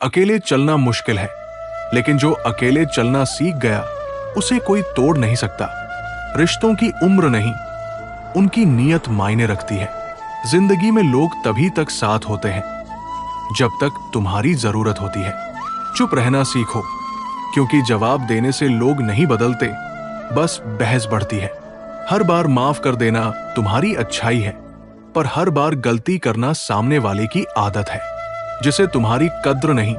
अकेले चलना मुश्किल है, लेकिन जो अकेले चलना सीख गया उसे कोई तोड़ नहीं सकता। रिश्तों की उम्र नहीं, उनकी नीयत मायने रखती है। जिंदगी में लोग तभी तक साथ होते हैं जब तक तुम्हारी जरूरत होती है। चुप रहना सीखो, क्योंकि जवाब देने से लोग नहीं बदलते, बस बहस बढ़ती है। हर बार माफ कर देना तुम्हारी अच्छाई है, पर हर बार गलती करना सामने वाले की आदत है। जिसे तुम्हारी कद्र नहीं,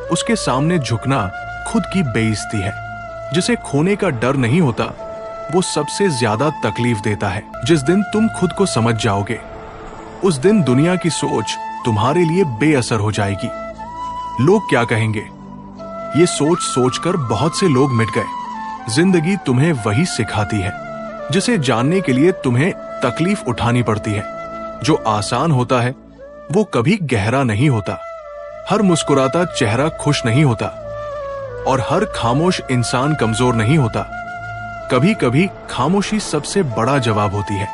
उसके सामने झुकना खुद की बेइज्जती है। जिसे खोने का डर नहीं होता, वो सबसे ज्यादा तकलीफ देता है। जिस दिन तुम खुद को समझ जाओगे, उस दिन दुनिया की सोच तुम्हारे लिए बेअसर हो जाएगी। लोग क्या कहेंगे, ये सोच सोचकर बहुत से लोग मिट गए। जिंदगी तुम्हें वही सिखाती है जिसे जानने के लिए तुम्हें तकलीफ उठानी पड़ती है। जो आसान होता है वो कभी गहरा नहीं होता। हर मुस्कुराता चेहरा खुश नहीं होता, और हर खामोश इंसान कमजोर नहीं होता। कभी कभी खामोशी सबसे बड़ा जवाब होती है।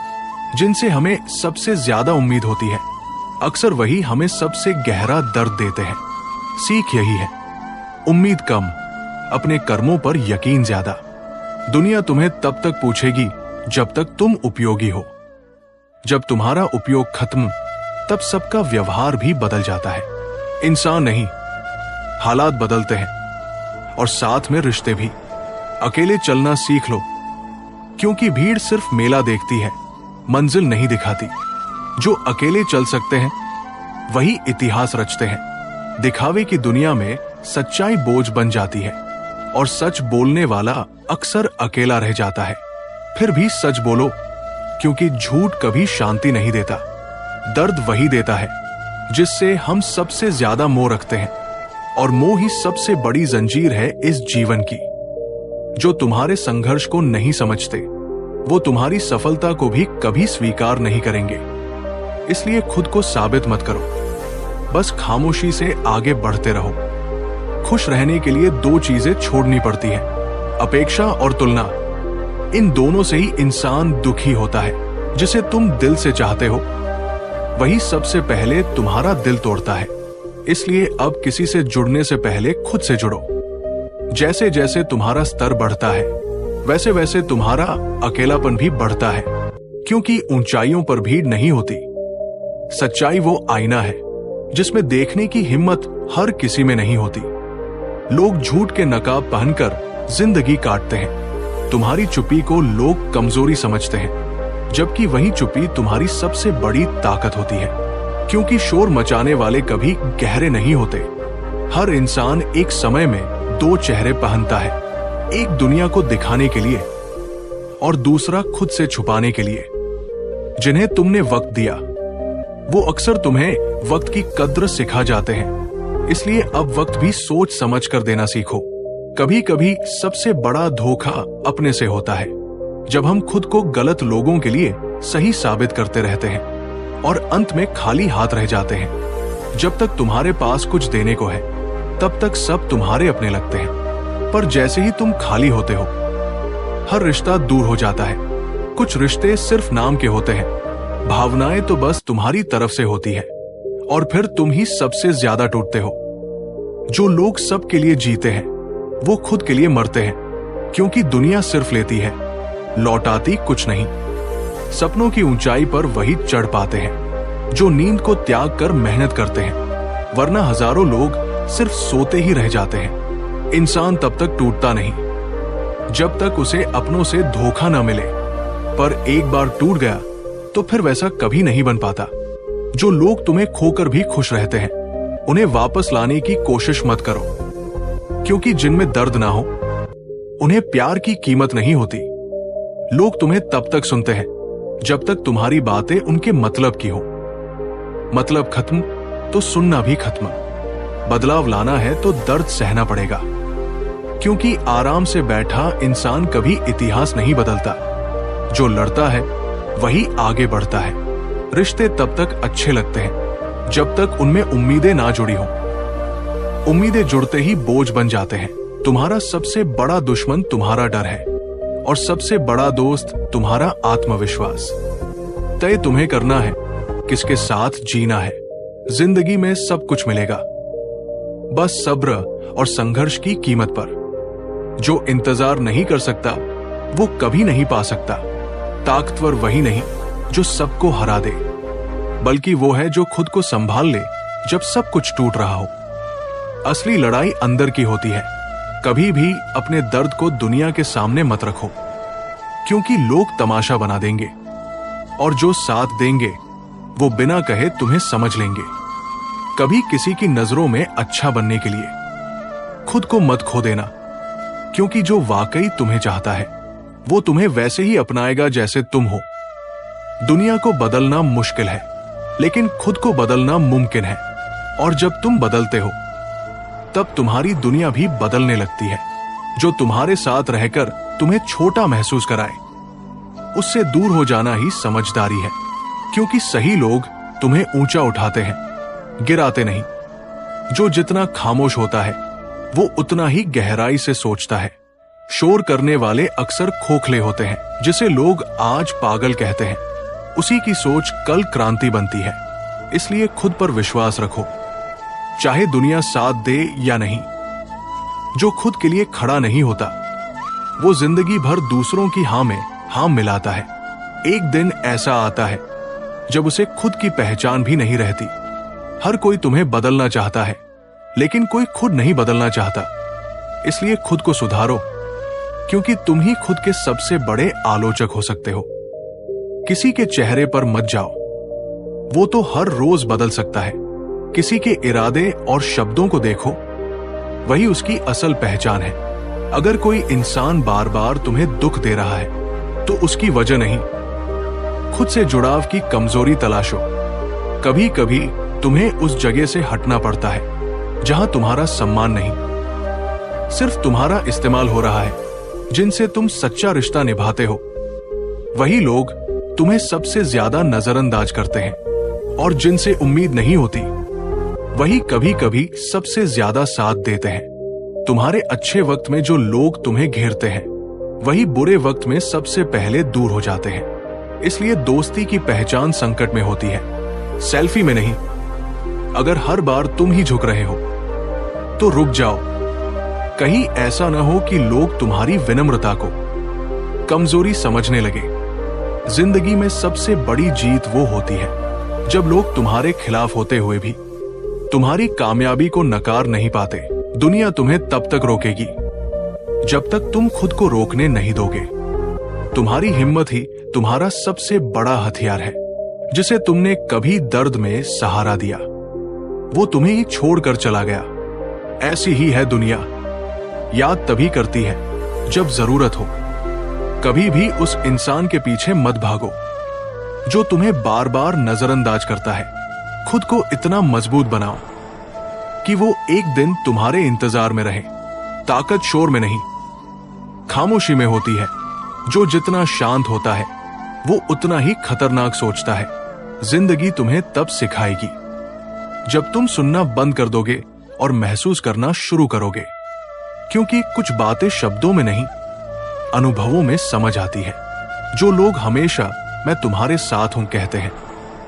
जिनसे हमें सबसे ज्यादा उम्मीद होती है, अक्सर वही हमें सबसे गहरा दर्द देते हैं। सीख यही है, उम्मीद कम, अपने कर्मों पर यकीन ज्यादा। दुनिया तुम्हें तब तक पूछेगी जब तक तुम उपयोगी हो। जब तुम्हारा उपयोग खत्म, तब सबका व्यवहार भी बदल जाता है। इंसान नहीं, हालात बदलते हैं, और साथ में रिश्ते भी। अकेले चलना सीख लो, क्योंकि भीड़ सिर्फ मेला देखती है, मंजिल नहीं दिखाती। जो अकेले चल सकते हैं वही इतिहास रचते हैं। दिखावे की दुनिया में सच्चाई बोझ बन जाती है, और सच बोलने वाला अक्सर अकेला रह जाता है। फिर भी सच बोलो, क्योंकि झूठ कभी शांति नहीं देता। दर्द वही देता है जिससे हम सबसे ज्यादा मोह रखते हैं, और मोह ही सबसे बड़ी जंजीर है इस जीवन की। जो तुम्हारे संघर्ष को नहीं समझते, वो तुम्हारी सफलता को भी कभी स्वीकार नहीं करेंगे। इसलिए खुद को साबित मत करो, बस खामोशी से आगे बढ़ते रहो। खुश रहने के लिए दो चीजें छोड़नी पड़ती है, अपेक्षा और तुलना। इन दोनों से ही इंसान दुखी होता है। जिसे तुम दिल से चाहते हो, वही सबसे पहले तुम्हारा दिल तोड़ता है। इसलिए अब किसी से जुड़ने से पहले खुद से जुड़ो। जैसे जैसे तुम्हारा स्तर बढ़ता है, वैसे वैसे तुम्हारा अकेलापन भी बढ़ता है, क्योंकि ऊंचाइयों पर भीड़ नहीं होती। सच्चाई वो आईना है जिसमें देखने की हिम्मत हर किसी में नहीं होती। लोग झूठ के नकाब पहनकर जिंदगी काटते हैं। तुम्हारी चुप्पी को लोग कमजोरी समझते हैं, जबकि वही चुप्पी तुम्हारी सबसे बड़ी ताकत होती है। क्योंकि शोर मचाने वाले कभी गहरे नहीं होते। हर इंसान एक समय में दो चेहरे पहनता है, एक दुनिया को दिखाने के लिए और दूसरा खुद से छुपाने के लिए। जिन्हें तुमने वक्त दिया, वो अक्सर तुम्हें वक्त की कद्र सिखा जाते हैं। इसलिए अब वक्त भी सोच समझ कर देना सीखो। कभी कभी सबसे बड़ा धोखा अपने से होता है, जब हम खुद को गलत लोगों के लिए सही साबित करते रहते हैं और अंत में खाली हाथ रह जाते हैं। जब तक तुम्हारे पास कुछ देने को है, तब तक सब तुम्हारे अपने लगते हैं, पर जैसे ही तुम खाली होते हो, हर रिश्ता दूर हो जाता है। कुछ रिश्ते सिर्फ नाम के होते हैं, भावनाएं तो बस तुम्हारी तरफ से होती है, और फिर तुम ही सबसे ज्यादा टूटते हो। जो लोग सबके लिए जीते हैं, वो खुद के लिए मरते हैं, क्योंकि दुनिया सिर्फ लेती है, लौटाती कुछ नहीं। सपनों की ऊंचाई पर वही चढ़ पाते हैं जो नींद को त्याग कर मेहनत करते हैं, वरना हजारों लोग सिर्फ सोते ही रह जाते हैं। इंसान तब तक टूटता नहीं जब तक उसे अपनों से धोखा न मिले, पर एक बार टूट गया तो फिर वैसा कभी नहीं बन पाता। जो लोग तुम्हें खोकर भी खुश रहते हैं, उन्हें वापस लाने की कोशिश मत करो, क्योंकि जिनमें दर्द ना हो, उन्हें प्यार की कीमत नहीं होती। लोग तुम्हें तब तक सुनते हैं जब तक तुम्हारी बातें उनके मतलब की हो। मतलब खत्म तो सुनना भी खत्म। बदलाव लाना है तो दर्द सहना पड़ेगा, क्योंकि आराम से बैठा इंसान कभी इतिहास नहीं बदलता। जो लड़ता है वही आगे बढ़ता है। रिश्ते तब तक अच्छे लगते हैं जब तक उनमें उम्मीदें ना जुड़ी हों। उम्मीदें जुड़ते ही बोझ बन जाते हैं। तुम्हारा सबसे बड़ा दुश्मन तुम्हारा डर है, और सबसे बड़ा दोस्त तुम्हारा आत्मविश्वास। तय तुम्हें करना है किसके साथ जीना है। जिंदगी में सब कुछ मिलेगा, बस सब्र और संघर्ष की कीमत पर। जो इंतजार नहीं कर सकता वो कभी नहीं पा सकता। ताकतवर वही नहीं जो सबको हरा दे, बल्कि वो है जो खुद को संभाल ले जब सब कुछ टूट रहा हो। असली लड़ाई अंदर की होती है। कभी भी अपने दर्द को दुनिया के सामने मत रखो, क्योंकि लोग तमाशा बना देंगे और जो साथ देंगे वो बिना कहे तुम्हें समझ लेंगे। कभी किसी की नजरों में अच्छा बनने के लिए खुद को मत खो देना, क्योंकि जो वाकई तुम्हें चाहता है वो तुम्हें वैसे ही अपनाएगा जैसे तुम हो। दुनिया को बदलना मुश्किल है, लेकिन खुद को बदलना मुमकिन है। और जब तुम बदलते हो तब तुम्हारी दुनिया भी बदलने लगती है। जो तुम्हारे साथ रहकर तुम्हें छोटा महसूस कराए, उससे दूर हो जाना ही समझदारी है, क्योंकि सही लोग तुम्हें ऊंचा उठाते हैं, गिराते नहीं। जो जितना खामोश होता है वो उतना ही गहराई से सोचता है। शोर करने वाले अक्सर खोखले होते हैं। जिसे लोग आज पागल कहते हैं, उसी की सोच कल क्रांति बनती है। इसलिए खुद पर विश्वास रखो, चाहे दुनिया साथ दे या नहीं। जो खुद के लिए खड़ा नहीं होता वो जिंदगी भर दूसरों की हां में हां मिलाता है। एक दिन ऐसा आता है जब उसे खुद की पहचान भी नहीं रहती। हर कोई तुम्हें बदलना चाहता है, लेकिन कोई खुद नहीं बदलना चाहता। इसलिए खुद को सुधारो, क्योंकि तुम ही खुद के सबसे बड़े आलोचक हो सकते हो। किसी के चेहरे पर मत जाओ, वो तो हर रोज बदल सकता है। किसी के इरादे और शब्दों को देखो, वही उसकी असल पहचान है। अगर कोई इंसान बार बार तुम्हें दुख दे रहा है तो उसकी वजह नहीं, खुद से जुड़ाव की कमजोरी तलाशो। कभी कभी तुम्हें उस जगह से हटना पड़ता है जहां तुम्हारा सम्मान नहीं, सिर्फ तुम्हारा इस्तेमाल हो रहा है। जिनसे तुम सच्चा रिश्ता निभाते हो वही लोग तुम्हें सबसे ज्यादा नजरअंदाज करते हैं, और जिनसे उम्मीद नहीं होती वही कभी कभी सबसे ज्यादा साथ देते हैं। तुम्हारे अच्छे वक्त में जो लोग तुम्हें घेरते हैं वही बुरे वक्त में सबसे पहले दूर हो जाते हैं। इसलिए दोस्ती की पहचान संकट में होती है, सेल्फी में नहीं। अगर हर बार तुम ही झुक रहे हो तो रुक जाओ, कहीं ऐसा न हो कि लोग तुम्हारी विनम्रता को कमजोरी समझने लगे। जिंदगी में सबसे बड़ी जीत वो होती है जब लोग तुम्हारे खिलाफ होते हुए भी तुम्हारी कामयाबी को नकार नहीं पाते। दुनिया तुम्हें तब तक रोकेगी जब तक तुम खुद को रोकने नहीं दोगे। तुम्हारी हिम्मत ही तुम्हारा सबसे बड़ा हथियार है। जिसे तुमने कभी दर्द में सहारा दिया वो तुम्हें ही छोड़कर चला गया। ऐसी ही है दुनिया, याद तभी करती है जब जरूरत हो। कभी भी उस इंसान के पीछे मत भागो जो तुम्हें बार बार नजरअंदाज करता है। खुद को इतना मजबूत बनाओ कि वो एक दिन तुम्हारे इंतजार में रहे। ताकत शोर में नहीं, खामोशी में होती है। जो जितना शांत होता है वो उतना ही खतरनाक सोचता है। जिंदगी तुम्हें तब सिखाएगी जब तुम सुनना बंद कर दोगे और महसूस करना शुरू करोगे, क्योंकि कुछ बातें शब्दों में नहीं, अनुभवों में समझ आती है। जो लोग हमेशा मैं तुम्हारे साथ हूं कहते हैं,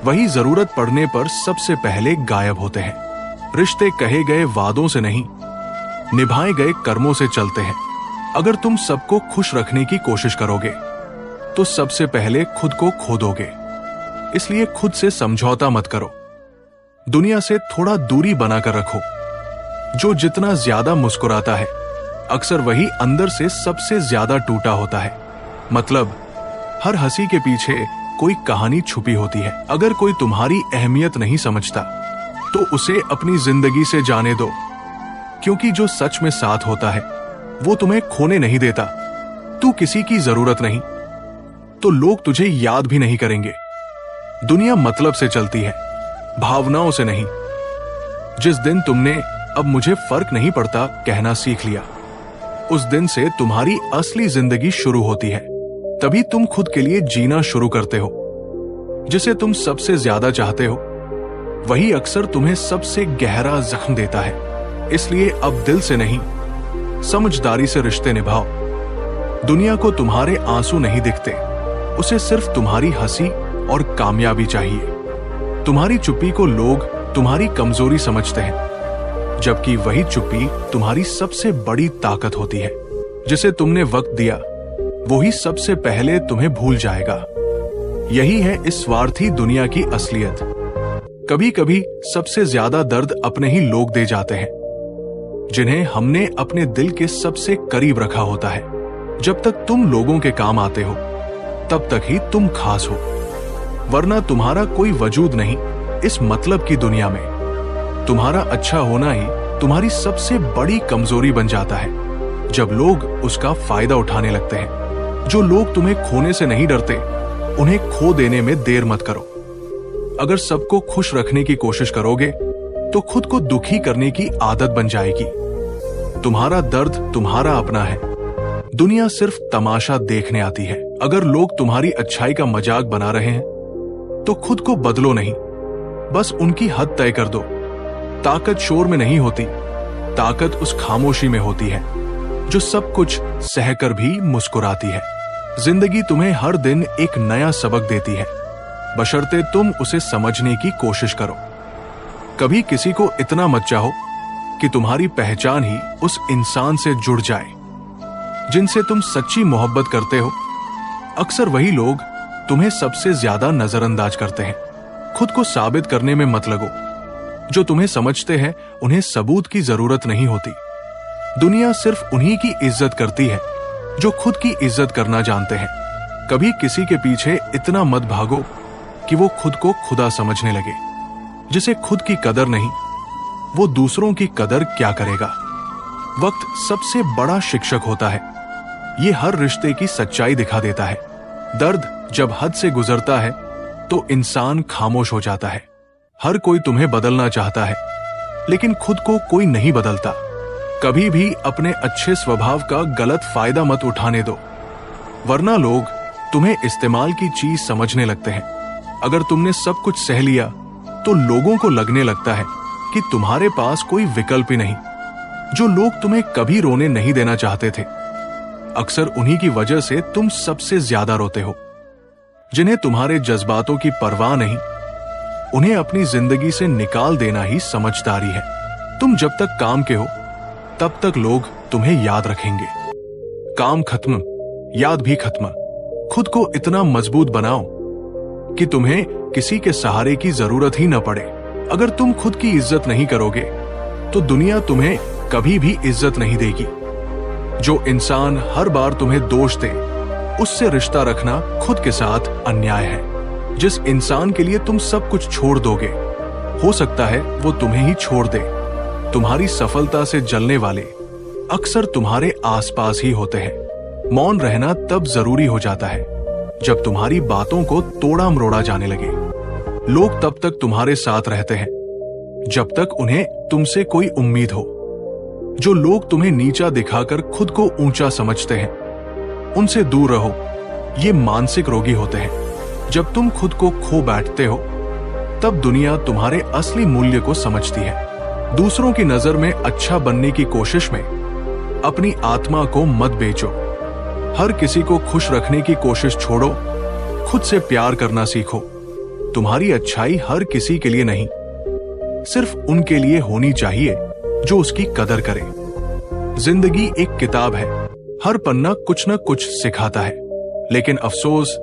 वही जरूरत पड़ने पर सबसे पहले गायब होते हैं। रिश्ते कहे गए वादों से नहीं, निभाए गए कर्मों से चलते हैं। अगर तुम सबको खुश रखने की कोशिश करोगे तो सबसे पहले खुद को खो दोगे। इसलिए खुद से समझौता मत करो, दुनिया से थोड़ा दूरी बनाकर रखो। जो जितना ज्यादा मुस्कुराता है अक्सर वही अंदर से सबसे ज्यादा टूटा होता है। मतलब हर हंसी के पीछे कोई कहानी छुपी होती है। अगर कोई तुम्हारी अहमियत नहीं समझता तो उसे अपनी जिंदगी से जाने दो, क्योंकि जो सच में साथ होता है वो तुम्हें खोने नहीं देता। तू किसी की जरूरत नहीं तो लोग तुझे याद भी नहीं करेंगे। दुनिया मतलब से चलती है, भावनाओं से नहीं। जिस दिन तुमने अब मुझे फर्क नहीं पड़ता कहना सीख लिया, उस दिन से तुम्हारी असली जिंदगी शुरू होती है। तभी तुम खुद के लिए जीना शुरू करते हो। जिसे तुम सबसे ज्यादा चाहते हो वही अक्सर तुम्हें सबसे गहरा जख्म देता है। इसलिए अब दिल से नहीं, समझदारी से रिश्ते निभाओ। दुनिया को तुम्हारे आंसू नहीं दिखते, उसे सिर्फ तुम्हारी हंसी और कामयाबी चाहिए। तुम्हारी चुप्पी को लोग तुम्हारी कमजोरी समझते हैं, जबकि वही चुप्पी तुम्हारी सबसे बड़ी ताकत होती है। जिसे तुमने वक्त दिया वही सबसे पहले तुम्हें भूल जाएगा। यही है इस स्वार्थी दुनिया की असलियत। कभी कभी सबसे ज्यादा दर्द अपने ही लोग दे जाते हैं, जिन्हें हमने अपने दिल के सबसे करीब रखा होता है। जब तक तुम लोगों के काम आते हो तब तक ही तुम खास हो, वरना तुम्हारा कोई वजूद नहीं इस मतलब की दुनिया में। तुम्हारा अच्छा होना ही तुम्हारी सबसे बड़ी कमजोरी बन जाता है जब लोग उसका फायदा उठाने लगते हैं। जो लोग तुम्हें खोने से नहीं डरते, उन्हें खो देने में देर मत करो। अगर सबको खुश रखने की कोशिश करोगे तो खुद को दुखी करने की आदत बन जाएगी। तुम्हारा दर्द तुम्हारा अपना है, दुनिया सिर्फ तमाशा देखने आती है। अगर लोग तुम्हारी अच्छाई का मजाक बना रहे हैं तो खुद को बदलो नहीं, बस उनकी हद तय कर दो। ताकत शोर में नहीं होती, ताकत उस खामोशी में होती है जो सब कुछ सहकर भी मुस्कुराती है। जिंदगी तुम्हें हर दिन एक नया सबक देती है, बशर्ते तुम उसे समझने की कोशिश करो। कभी किसी को इतना मत चाहो कि तुम्हारी पहचान ही उस इंसान से जुड़ जाए जिनसे तुम सच्ची मोहब्बत करते हो। अक्सर वही लोग तुम्हें सबसे ज्यादा नजरअंदाज करते हैं। खुद को साबित करने में मत लगो। जो तुम्हें समझते हैं उन्हें सबूत की जरूरत नहीं होती। दुनिया सिर्फ उन्हीं की इज्जत करती है जो खुद की इज्जत करना जानते हैं। कभी किसी के पीछे इतना मत भागो कि वो खुद को खुदा समझने लगे। जिसे खुद की कदर नहीं, वो दूसरों की कदर क्या करेगा। वक्त सबसे बड़ा शिक्षक होता है। ये हर रिश्ते की सच्चाई दिखा देता है। दर्द जब हद से गुजरता है तो इंसान खामोश हो जाता है। हर कोई तुम्हें बदलना चाहता है, लेकिन खुद को कोई नहीं बदलता। कभी भी अपने अच्छे स्वभाव का गलत फायदा मत उठाने दो, वरना लोग तुम्हें इस्तेमाल की चीज समझने लगते हैं। अगर तुमने सब कुछ सह लिया तो लोगों को लगने लगता है कि तुम्हारे पास कोई विकल्प ही नहीं। जो लोग तुम्हें कभी रोने नहीं देना चाहते थे, अक्सर उन्हीं की वजह से तुम सबसे ज्यादा रोते हो। जिन्हें तुम्हारे जज्बातों की परवाह नहीं, उन्हें अपनी जिंदगी से निकाल देना ही समझदारी है। तुम जब तक काम के हो तब तक लोग तुम्हें याद रखेंगे। काम खत्म, याद भी खत्म। खुद को इतना मजबूत बनाओ कि तुम्हें किसी के सहारे की जरूरत ही न पड़े। अगर तुम खुद की इज्जत नहीं करोगे तो दुनिया तुम्हें कभी भी इज्जत नहीं देगी। जो इंसान हर बार तुम्हें दोष दे, उससे रिश्ता रखना खुद के साथ अन्याय है। जिस इंसान के लिए तुम सब कुछ छोड़ दोगे, हो सकता है वो तुम्हें ही छोड़ दे। तुम्हारी सफलता से जलने वाले अक्सर तुम्हारे आसपास ही होते हैं। मौन रहना तब जरूरी हो जाता है जब तुम्हारी बातों को तोड़ा मरोड़ा जाने लगे। लोग तब तक तुम्हारे साथ रहते हैं जब तक उन्हें तुमसे कोई उम्मीद हो। जो लोग तुम्हें नीचा दिखाकर खुद को ऊंचा समझते हैं, उनसे दूर रहो। ये मानसिक रोगी होते हैं। जब तुम खुद को खो बैठते हो तब दुनिया तुम्हारे असली मूल्य को समझती है। दूसरों की नजर में अच्छा बनने की कोशिश में अपनी आत्मा को मत बेचो। हर किसी को खुश रखने की कोशिश छोड़ो, खुद से प्यार करना सीखो। तुम्हारी अच्छाई हर किसी के लिए नहीं, सिर्फ उनके लिए होनी चाहिए जो उसकी कदर करे। जिंदगी एक किताब है, हर पन्ना कुछ न कुछ सिखाता है, लेकिन अफसोस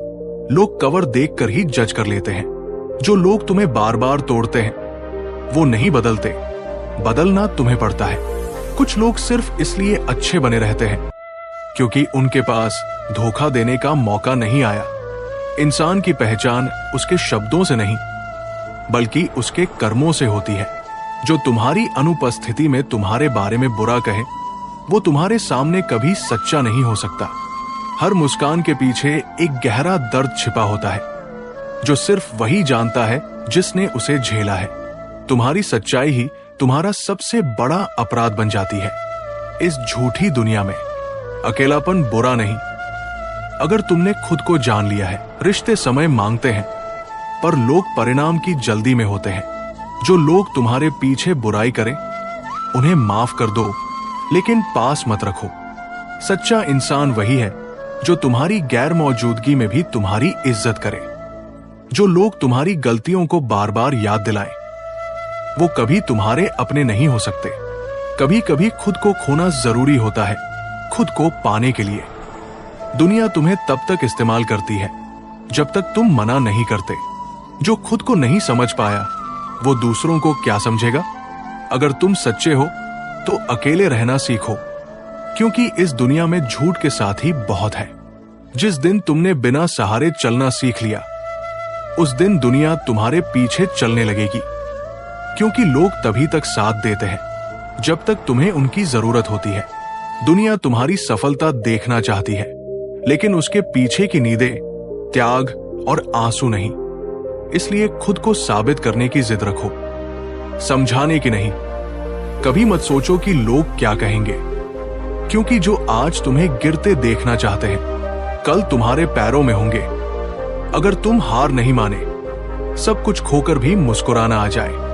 लोग कवर देखकर ही जज कर लेते हैं। जो लोग तुम्हें बार बार तोड़ते हैं वो नहीं बदलते, बदलना तुम्हें पड़ता है। कुछ लोग सिर्फ इसलिए अच्छे बने रहते हैं क्योंकि उनके पास धोखा देने का मौका नहीं आया। इंसान की पहचान उसके शब्दों से नहीं बल्कि उसके कर्मों से होती है। जो तुम्हारी अनुपस्थिति में तुम्हारे बारे में बुरा कहे, वो तुम्हारे सामने कभी सच्चा नहीं हो सकता। हर मुस्कान के पीछे एक गहरा दर्द छिपा होता है जो सिर्फ वही जानता है जिसने उसे झेला है। तुम्हारी सच्चाई ही तुम्हारा सबसे बड़ा अपराध बन जाती है। इस झूठी दुनिया में अकेलापन बुरा नहीं। अगर तुमने खुद को जान लिया है, रिश्ते समय मांगते हैं पर लोग परिणाम की जल्दी में होते हैं। जो लोग तुम्हारे पीछे बुराई करें उन्हें माफ कर दो, लेकिन पास मत रखो। सच्चा इंसान वही है जो तुम्हारी गैर मौजूदगी में भी तुम्हारी इज्जत करे। जो लोग तुम्हारी गलतियों को बार बार याद दिलाएं, वो कभी तुम्हारे अपने नहीं हो सकते। कभी कभी खुद को खोना जरूरी होता है, खुद को पाने के लिए। दुनिया तुम्हें तब तक इस्तेमाल करती है जब तक तुम मना नहीं करते। जो खुद को नहीं समझ पाया वो दूसरों को क्या समझेगा। अगर तुम सच्चे हो तो अकेले रहना सीखो, क्योंकि इस दुनिया में झूठ के साथ ही बहुत है। जिस दिन तुमने बिना सहारे चलना सीख लिया, उस दिन दुनिया तुम्हारे पीछे चलने लगेगी, क्योंकि लोग तभी तक साथ देते हैं जब तक तुम्हें उनकी जरूरत होती है। दुनिया तुम्हारी सफलता देखना चाहती है, लेकिन उसके पीछे की नींदें त्याग और आंसू नहीं। इसलिए खुद को साबित करने की जिद रखो, समझाने की नहीं। कभी मत सोचो कि लोग क्या कहेंगे, क्योंकि जो आज तुम्हें गिरते देखना चाहते हैं कल तुम्हारे पैरों में होंगे। अगर तुम हार नहीं माने, सब कुछ खोकर भी मुस्कुराना आ जाए,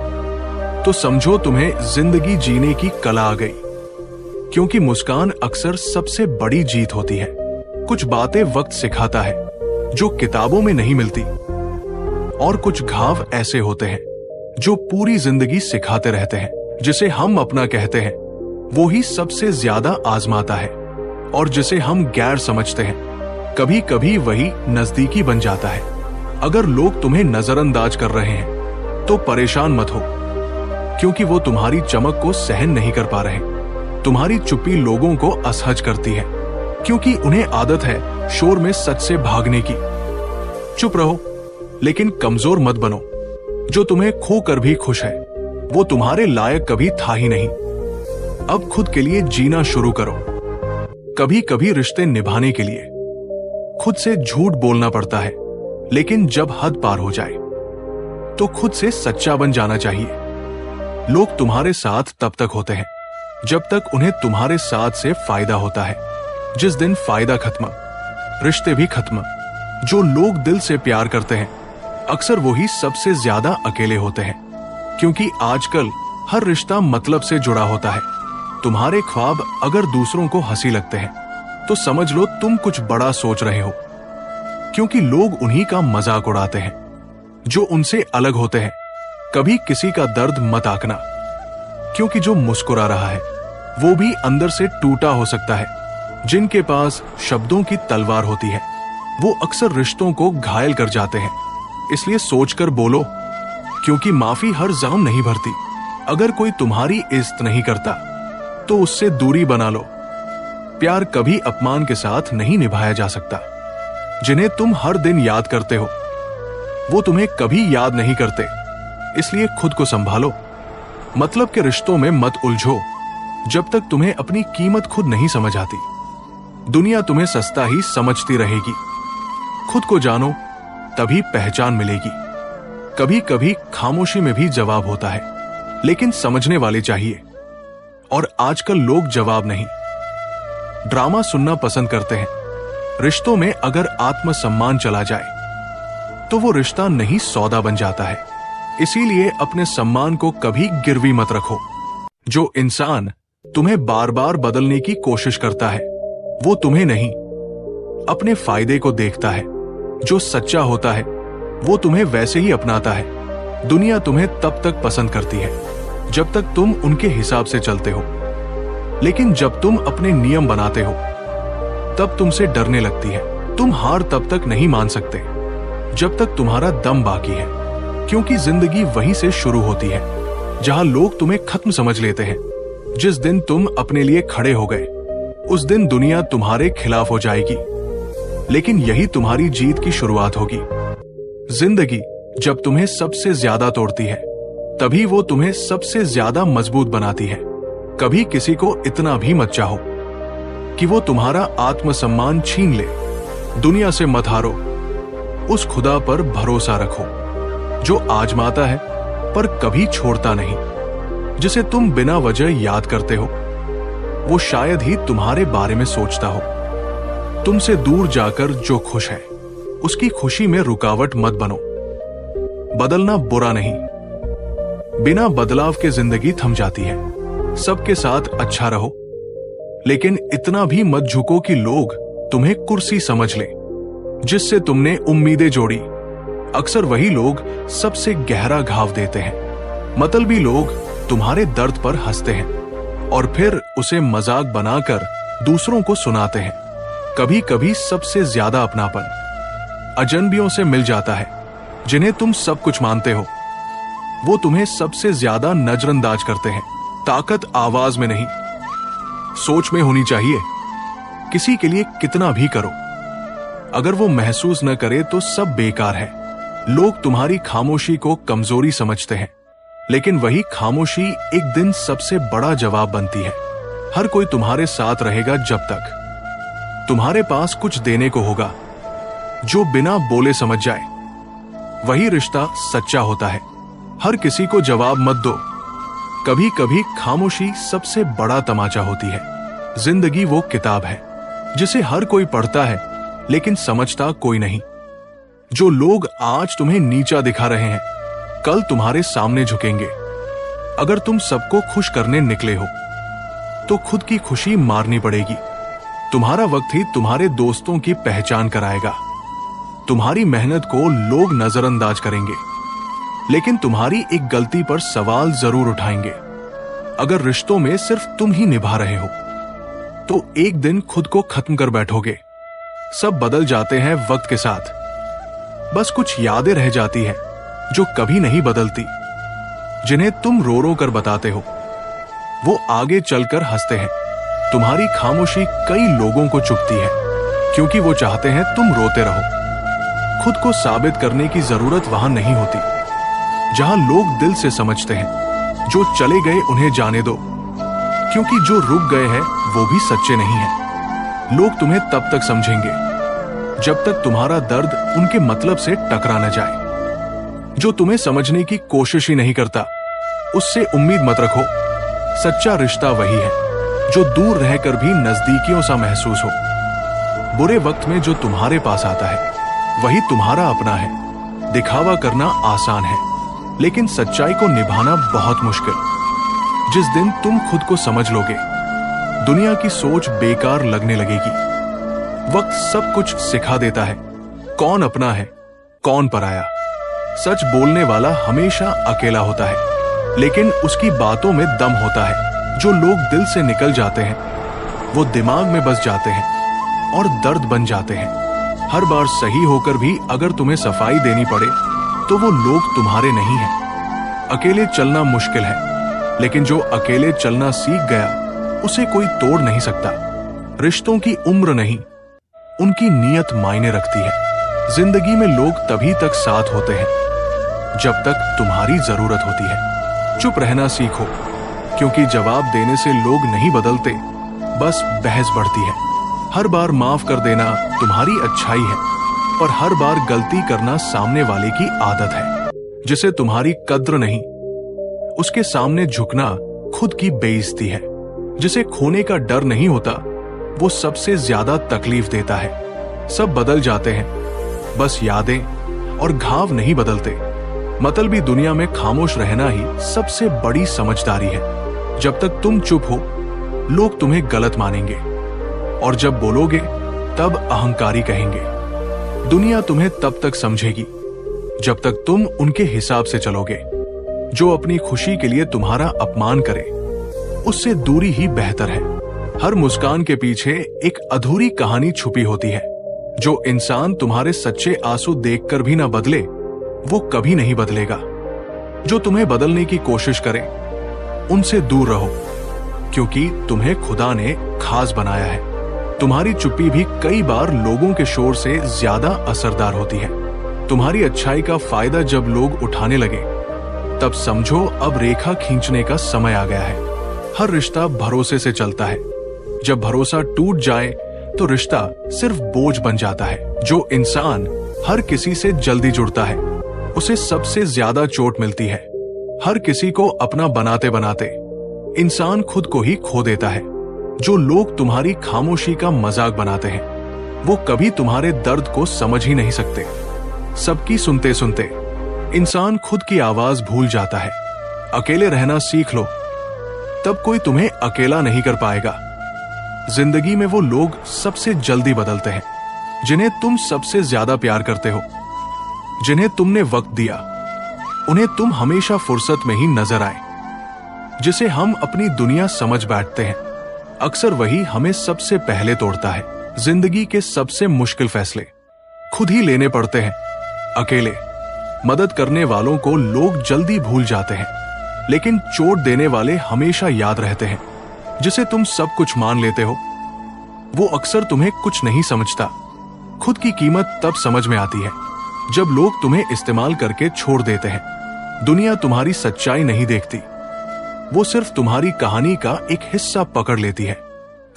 तो समझो तुम्हें जिंदगी जीने की कला आ गई, क्योंकि मुस्कान अक्सर सबसे बड़ी जीत होती है। कुछ बातें वक्त सिखाता है जो किताबों में नहीं मिलती, और कुछ घाव ऐसे होते हैं जो पूरी जिंदगी सिखाते रहते हैं। जिसे हम अपना कहते हैं वो ही सबसे ज्यादा आजमाता है, और जिसे हम गैर समझते हैं कभी कभी वही नजदीकी बन जाता है। अगर लोग तुम्हें नजरअंदाज कर रहे हैं तो परेशान मत हो, क्योंकि वो तुम्हारी चमक को सहन नहीं कर पा रहे। तुम्हारी चुप्पी लोगों को असहज करती है, क्योंकि उन्हें आदत है शोर में सच से भागने की। चुप रहो, लेकिन कमजोर मत बनो। जो तुम्हें खोकर भी खुश है वो तुम्हारे लायक कभी था ही नहीं। अब खुद के लिए जीना शुरू करो। कभी कभी रिश्ते निभाने के लिए खुद से झूठ बोलना पड़ता है, लेकिन जब हद पार हो जाए तो खुद से सच्चा बन जाना चाहिए। लोग तुम्हारे साथ तब तक होते हैं जब तक उन्हें तुम्हारे साथ से फायदा होता है। जिस दिन फायदा खत्म, रिश्ते भी खत्म। जो लोग दिल से प्यार करते हैं अक्सर वही सबसे ज्यादा अकेले होते हैं, क्योंकि आजकल हर रिश्ता मतलब से जुड़ा होता है। तुम्हारे ख्वाब अगर दूसरों को हंसी लगते हैं तो समझ लो तुम कुछ बड़ा सोच रहे हो, क्योंकि लोग उन्हीं का मजाक उड़ाते हैं जो उनसे अलग होते हैं। कभी किसी का दर्द मत आंकना, क्योंकि जो मुस्कुरा रहा है वो भी अंदर से टूटा हो सकता है। जिनके पास शब्दों की तलवार होती है वो अक्सर रिश्तों को घायल कर जाते हैं। इसलिए सोचकर बोलो, क्योंकि माफी हर जाम नहीं भरती। अगर कोई तुम्हारी इज्जत नहीं करता तो उससे दूरी बना लो। प्यार कभी अपमान के साथ नहीं निभाया जा सकता। जिन्हें तुम हर दिन याद करते हो वो तुम्हें कभी याद नहीं करते, इसलिए खुद को संभालो। मतलब के रिश्तों में मत उलझो जब तक तुम्हें अपनी कीमत खुद नहीं समझ आती। दुनिया तुम्हें सस्ता ही समझती रहेगी। खुद को जानो, तभी पहचान मिलेगी। कभी कभी खामोशी में भी जवाब होता है, लेकिन समझने वाले चाहिए। और आजकल लोग जवाब नहीं, ड्रामा सुनना पसंद करते हैं। रिश्तों में अगर आत्मसम्मान चला जाए तो वो रिश्ता नहीं सौदा बन जाता है। इसीलिए अपने सम्मान को कभी गिरवी मत रखो। जो इंसान तुम्हें बार बार बदलने की कोशिश करता है वो तुम्हें नहीं, अपने फायदे को देखता है। जो सच्चा होता है वो तुम्हें वैसे ही अपनाता है। दुनिया तुम्हें तब तक पसंद करती है जब तक तुम उनके हिसाब से चलते हो, लेकिन जब तुम अपने नियम बनाते हो तब तुमसे डरने लगती है। तुम हार तब तक नहीं मान सकते जब तक तुम्हारा दम बाकी है, क्योंकि जिंदगी वहीं से शुरू होती है जहां लोग तुम्हें खत्म समझ लेते हैं। जिस दिन तुम अपने लिए खड़े हो गए उस दिन दुनिया तुम्हारे खिलाफ हो जाएगी, लेकिन यही तुम्हारी जीत की शुरुआत होगी। जिंदगी जब तुम्हें सबसे ज्यादा तोड़ती है तभी वो तुम्हें सबसे ज्यादा मजबूत बनाती है। कभी किसी को इतना भी मत चाहो कि वो तुम्हारा आत्मसम्मान छीन ले। दुनिया से मत हारो, उस खुदा पर भरोसा रखो जो आजमाता है पर कभी छोड़ता नहीं। जिसे तुम बिना वजह याद करते हो वो शायद ही तुम्हारे बारे में सोचता हो। तुमसे दूर जाकर जो खुश है उसकी खुशी में रुकावट मत बनो। बदलना बुरा नहीं, बिना बदलाव के जिंदगी थम जाती है। सबके साथ अच्छा रहो, लेकिन इतना भी मत झुको कि लोग तुम्हें कुर्सी समझ लें। जिससे तुमने उम्मीदें जोड़ी अक्सर वही लोग सबसे गहरा घाव देते हैं। मतलबी लोग तुम्हारे दर्द पर हंसते हैं और फिर उसे मजाक बनाकर दूसरों को सुनाते हैं। कभी कभी सबसे ज्यादा अपनापन अजनबियों से मिल जाता है, जिन्हें तुम सब कुछ मानते हो। वो तुम्हें सबसे ज्यादा नजरअंदाज करते हैं। ताकत आवाज में नहीं, सोच में होनी चाहिए। किसी के लिए कितना भी करो, अगर वो महसूस न करे तो सब बेकार है। लोग तुम्हारी खामोशी को कमजोरी समझते हैं, लेकिन वही खामोशी एक दिन सबसे बड़ा जवाब बनती है। हर कोई तुम्हारे साथ रहेगा जब तक तुम्हारे पास कुछ देने को होगा। जो बिना बोले समझ जाए, वही रिश्ता सच्चा होता है। हर किसी को जवाब मत दो। कभी कभी खामोशी सबसे बड़ा तमाचा होती है। जिंदगी वो किताब है जिसे हर कोई पढ़ता है, लेकिन समझता कोई नहीं। जो लोग आज तुम्हें नीचा दिखा रहे हैं, कल तुम्हारे सामने झुकेंगे। अगर तुम सबको खुश करने निकले हो, तो खुद की खुशी मारनी पड़ेगी। तुम्हारा वक्त ही तुम्हारे दोस्तों की पहचान कराएगा। तुम्हारी मेहनत को लोग नजरअंदाज करेंगे, लेकिन तुम्हारी एक गलती पर सवाल जरूर उठाएंगे। अगर रिश्तों में सिर्फ तुम ही निभा रहे हो, तो एक दिन खुद को खत्म कर बैठोगे। सब बदल जाते हैं वक्त के साथ, बस कुछ यादें रह जाती हैं जो कभी नहीं बदलती। जिन्हें तुम रो रो कर बताते हो, वो आगे चलकर हंसते हैं। तुम्हारी खामोशी कई लोगों को चुभती है, क्योंकि वो चाहते हैं तुम रोते रहो। खुद को साबित करने की जरूरत वहां नहीं होती, जहां लोग दिल से समझते हैं। जो चले गए उन्हें जाने दो, क्योंकि जो रुक गए हैं वो भी सच्चे नहीं हैं। लोग तुम्हें तब तक समझेंगे जब तक तुम्हारा दर्द उनके मतलब से टकरा न जाए। जो तुम्हें समझने की कोशिश ही नहीं करता, उससे उम्मीद मत रखो। सच्चा रिश्ता वही है जो दूर रहकर भी नजदीकियों सा महसूस हो। बुरे वक्त में जो तुम्हारे पास आता है, वही तुम्हारा अपना है। दिखावा करना आसान है, लेकिन सच्चाई को निभाना बहुत मुश्किल। जिस दिन तुम खुद को समझ लोगे, दुनिया की सोच बेकार लगने लगेगी। वक्त सब कुछ सिखा देता है, कौन अपना है, कौन पराया। सच बोलने वाला हमेशा अकेला होता है, लेकिन उसकी बातों में दम होता है। जो लोग दिल से निकल जाते हैं, वो दिमाग में बस जाते हैं और दर्द बन जाते हैं। हर बार सही होकर भी अगर तुम्हें सफाई देनी पड़े, तो वो लोग तुम्हारे नहीं हैं। अकेले चलना मुश्किल है, लेकिन जो अकेले चलना सीख गया, उसे कोई तोड़ नहीं सकता। रिश्तों की उम्र नहीं, उनकी नीयत मायने रखती है। जिंदगी में लोग तभी तक साथ होते हैं जब तक तुम्हारी जरूरत होती है। चुप रहना सीखो, क्योंकि जवाब देने से लोग नहीं बदलते, बस बहस बढ़ती है। हर बार माफ कर देना तुम्हारी अच्छाई है, पर हर बार गलती करना सामने वाले की आदत है। जिसे तुम्हारी कद्र नहीं, उसके सामने झुकना खुद की बेइज्जती है। जिसे खोने का डर नहीं होता, वो सबसे ज्यादा तकलीफ देता है। सब बदल जाते हैं, बस यादें और घाव नहीं बदलते। मतलबी दुनिया में खामोश रहना ही सबसे बड़ी समझदारी है। जब तक तुम चुप हो, लोग तुम्हें गलत मानेंगे, और जब बोलोगे तब अहंकारी कहेंगे। दुनिया तुम्हें तब तक समझेगी जब तक तुम उनके हिसाब से चलोगे। जो अपनी खुशी के लिए तुम्हारा अपमान करे, उससे दूरी ही बेहतर है। हर मुस्कान के पीछे एक अधूरी कहानी छुपी होती है। जो इंसान तुम्हारे सच्चे आंसू देखकर भी ना बदले, वो कभी नहीं बदलेगा। जो तुम्हें बदलने की कोशिश करे, उनसे दूर रहो, क्योंकि तुम्हें खुदा ने खास बनाया है। तुम्हारी चुप्पी भी कई बार लोगों के शोर से ज्यादा असरदार होती है। तुम्हारी अच्छाई का फायदा जब लोग उठाने लगे, तब समझो अब रेखा खींचने का समय आ गया है। हर रिश्ता भरोसे से चलता है। जब भरोसा टूट जाए, तो रिश्ता सिर्फ बोझ बन जाता है। जो इंसान हर किसी से जल्दी जुड़ता है, उसे सबसे ज्यादा चोट मिलती है। हर किसी को अपना बनाते बनाते इंसान खुद को ही खो देता है। जो लोग तुम्हारी खामोशी का मजाक बनाते हैं, वो कभी तुम्हारे दर्द को समझ ही नहीं सकते। सबकी सुनते सुनते इंसान खुद की आवाज भूल जाता है। अकेले रहना सीख लो, तब कोई तुम्हें अकेला नहीं कर पाएगा। जिंदगी में वो लोग सबसे जल्दी बदलते हैं जिन्हें तुम सबसे ज्यादा प्यार करते हो। जिन्हें तुमने वक्त दिया, उन्हें तुम हमेशा फुर्सत में ही नजर आए। जिसे हम अपनी दुनिया समझ बैठते हैं, अक्सर वही हमें सबसे पहले तोड़ता है। जिंदगी के सबसे मुश्किल फैसले खुद ही लेने पड़ते हैं, अकेले। मदद करने वालों को लोग जल्दी भूल जाते हैं, लेकिन चोट देने वाले हमेशा याद रहते हैं। जिसे तुम सब कुछ मान लेते हो, वो अक्सर तुम्हें कुछ नहीं समझता। खुद की कीमत तब समझ में आती है जब लोग तुम्हें इस्तेमाल करके छोड़ देते हैं। दुनिया तुम्हारी सच्चाई नहीं देखती, वो सिर्फ तुम्हारी कहानी का एक हिस्सा पकड़ लेती है।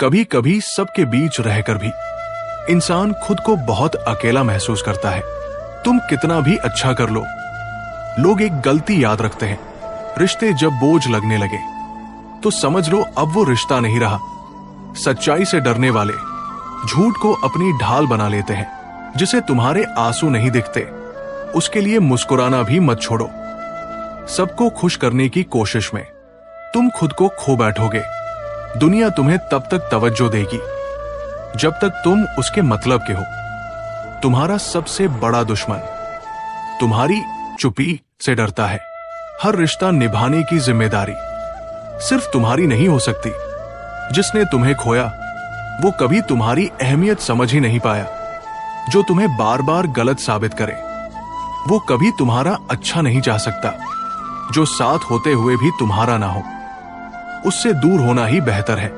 कभी कभी सबके बीच रहकर भी इंसान खुद को बहुत अकेला महसूस करता है। तुम कितना भी अच्छा कर लो, लोग एक गलती याद रखते हैं। रिश्ते जब बोझ लगने लगे तो समझ लो अब वो रिश्ता नहीं रहा। सच्चाई से डरने वाले झूठ को अपनी ढाल बना लेते हैं। जिसे तुम्हारे आंसू नहीं दिखते, उसके लिए मुस्कुराना भी मत छोड़ो। सबको खुश करने की कोशिश में तुम खुद को खो बैठोगे। दुनिया तुम्हें तब तक तवज्जो देगी जब तक तुम उसके मतलब के हो। तुम्हारा सबसे बड़ा दुश्मन तुम्हारी चुप्पी से डरता है। हर रिश्ता निभाने की जिम्मेदारी सिर्फ तुम्हारी नहीं हो सकती। जिसने तुम्हें खोया वो कभी तुम्हारी अहमियत समझ ही नहीं पाया। जो तुम्हें बार बार गलत साबित करे वो कभी तुम्हारा अच्छा नहीं चाह सकता। जो साथ होते हुए भी तुम्हारा ना हो, उससे दूर होना ही बेहतर है।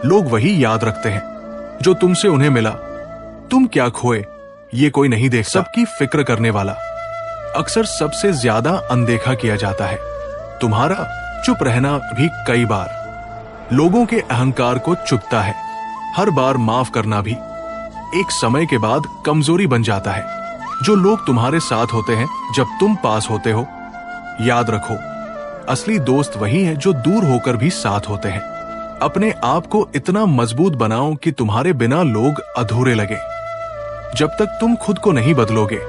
लोग वही याद रखते हैं जो तुमसे उन्हें मिला। तुम क्या खोए ये कोई नहीं देख। सबकी फिक्र करने वाला अक्सर सबसे ज्यादा अनदेखा किया जाता है। तुम्हारा चुप रहना भी कई बार लोगों के अहंकार को चुभता है। हर बार माफ करना भी एक समय के बाद कमजोरी बन जाता है। जो लोग तुम्हारे साथ होते हैं जब तुम पास होते हो, याद रखो असली दोस्त वही है जो दूर होकर भी साथ होते हैं। अपने आप को इतना मजबूत बनाओ कि तुम्हारे बिना लोग अधूरे लगे। जब तक तुम खुद को नहीं बदलोगे,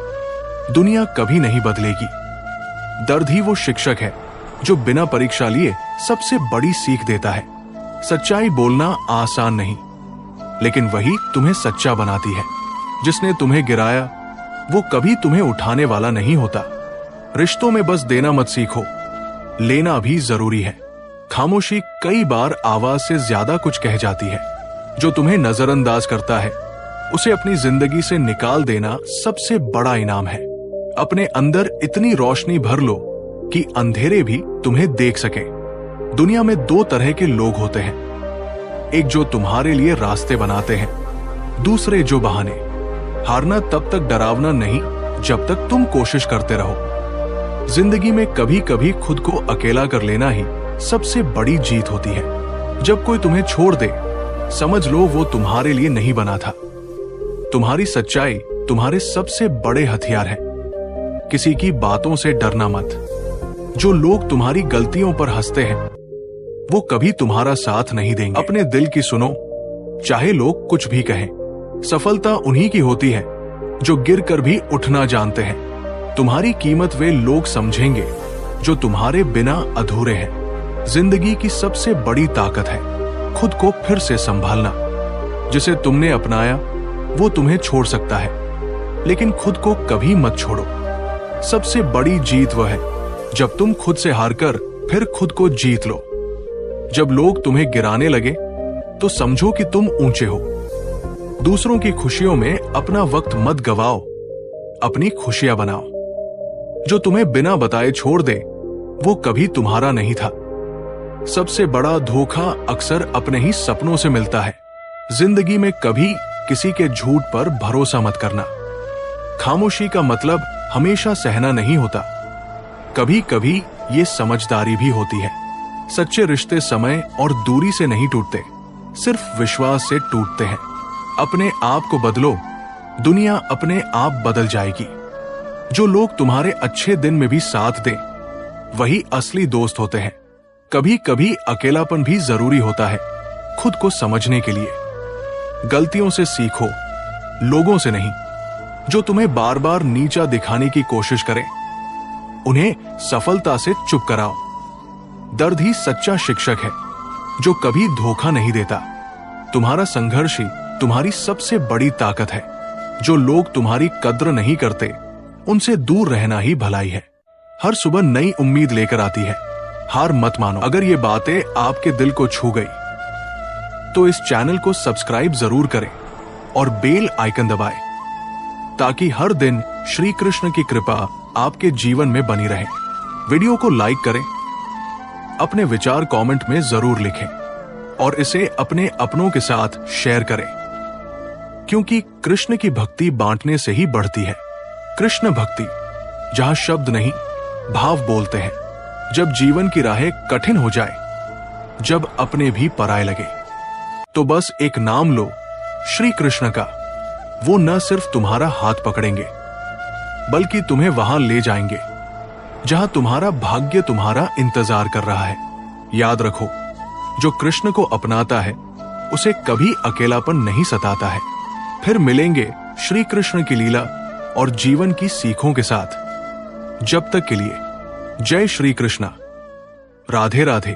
दुनिया कभी नहीं बदलेगी। दर्द ही वो शिक्षक है जो बिना परीक्षा लिए सबसे बड़ी सीख देता है। सच्चाई बोलना आसान नहीं, लेकिन वही तुम्हें सच्चा बनाती है। जिसने तुम्हें गिराया वो कभी तुम्हें उठाने वाला नहीं होता। रिश्तों में बस देना मत सीखो, लेना भी जरूरी है। खामोशी कई बार आवाज से ज्यादा कुछ कह जाती है। जो तुम्हें नजरअंदाज करता है उसे अपनी जिंदगी से निकाल देना सबसे बड़ा इनाम है। अपने अंदर इतनी रोशनी भर लो कि अंधेरे भी तुम्हें देख सके। दुनिया में दो तरह के लोग होते हैं, एक जो तुम्हारे लिए रास्ते बनाते हैं, दूसरे जो बहाने। हारना तब तक डरावना नहीं जब तक तुम कोशिश करते रहो। जिंदगी में कभी कभी खुद को अकेला कर लेना ही सबसे बड़ी जीत होती है। जब कोई तुम्हें छोड़ दे, समझ लो वो तुम्हारे लिए नहीं बना था। तुम्हारी सच्चाई तुम्हारे सबसे बड़े हथियार है। किसी की बातों से डरना मत। जो लोग तुम्हारी गलतियों पर हंसते हैं वो कभी तुम्हारा साथ नहीं देंगे। अपने दिल की सुनो, चाहे लोग कुछ भी कहें। सफलता उन्हीं की होती है जो गिर कर भी उठना जानते हैं। तुम्हारी कीमत वे लोग समझेंगे जो तुम्हारे बिना अधूरे हैं। जिंदगी की सबसे बड़ी ताकत है खुद को फिर से संभालना। जिसे तुमने अपनाया वो तुम्हें छोड़ सकता है, लेकिन खुद को कभी मत छोड़ो। सबसे बड़ी जीत वह है जब तुम खुद से हारकर फिर खुद को जीत लो। जब लोग तुम्हें गिराने लगे तो समझो कि तुम ऊंचे हो। दूसरों की खुशियों में अपना वक्त मत गवाओ, अपनी खुशियां बनाओ। जो तुम्हें बिना बताए छोड़ दे वो कभी तुम्हारा नहीं था। सबसे बड़ा धोखा अक्सर अपने ही सपनों से मिलता है। जिंदगी में कभी किसी के झूठ पर भरोसा मत करना। खामोशी का मतलब हमेशा सहना नहीं होता, कभी कभी ये समझदारी भी होती है। सच्चे रिश्ते समय और दूरी से नहीं टूटते, सिर्फ विश्वास से टूटते हैं। अपने आप को बदलो, दुनिया अपने आप बदल जाएगी। जो लोग तुम्हारे अच्छे दिन में भी साथ दें, वही असली दोस्त होते हैं। कभी कभी अकेलापन भी जरूरी होता है खुद को समझने के लिए। गलतियों से सीखो, लोगों से नहीं। जो तुम्हें बार बार नीचा दिखाने की कोशिश करें, उन्हें सफलता से चुप कराओ। दर्द ही सच्चा शिक्षक है जो कभी धोखा नहीं देता। तुम्हारा संघर्ष ही तुम्हारी सबसे बड़ी ताकत है। जो लोग तुम्हारी कद्र नहीं करते, उनसे दूर रहना ही भलाई है। हर सुबह नई उम्मीद लेकर आती है, हार मत मानो। अगर ये बातें आपके दिल को छू गई तो इस चैनल को सब्सक्राइब जरूर करें और बेल आइकन दबाएं ताकि हर दिन श्री कृष्ण की कृपा आपके जीवन में बनी रहे। वीडियो को लाइक करें, अपने विचार कमेंट में जरूर लिखें और इसे अपने अपनों के साथ शेयर करें, क्योंकि कृष्ण की भक्ति बांटने से ही बढ़ती है। कृष्ण भक्ति जहां शब्द नहीं भाव बोलते हैं। जब जीवन की राहें कठिन हो जाए, जब अपने भी पराए लगे, तो बस एक नाम लो श्री कृष्ण का। वो न सिर्फ तुम्हारा हाथ पकड़ेंगे बल्कि तुम्हें वहां ले जाएंगे जहां तुम्हारा भाग्य तुम्हारा इंतजार कर रहा है। याद रखो, जो कृष्ण को अपनाता है उसे कभी अकेलापन नहीं सताता है। फिर मिलेंगे श्री कृष्ण की लीला और जीवन की सीखों के साथ। जब तक के लिए जय श्री कृष्णा। राधे राधे।